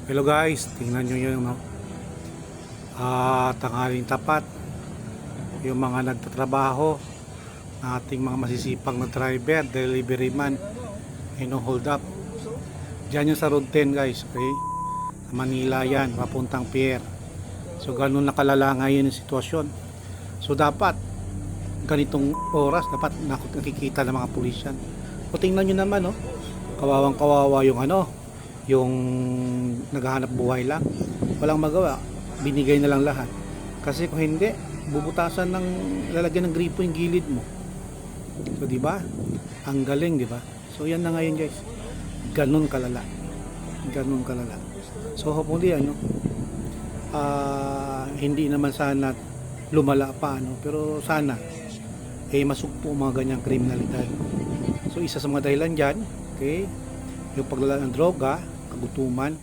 Hello guys, tingnan nyo yung tanghaling tapat, yung mga nagtatrabaho, ating mga masisipang na driver, delivery man, hold up. Diyan yung sa Road 10 guys, okay? Sa Manila yan, papuntang pier. So ganun nakalala ngayon yung sitwasyon. So dapat, ganitong oras, dapat nakikita ng mga pulis yan. O tingnan nyo naman, kawawang kawawa yung naghahanap buhay lang, walang magawa, binigay na lang lahat. Kasi kung hindi, bubutasan ng lalagyan ng gripo yung gilid mo. So di ba? Ang galing, di ba? So yan na ngayon guys. Ganun kalala. Ganun kalala. So hopefully hindi naman sana lumala pa pero sana masugpo mga ganyang kriminalidad. So isa sa mga dahilan diyan, okay, yung paglala ng droga, kagutuman,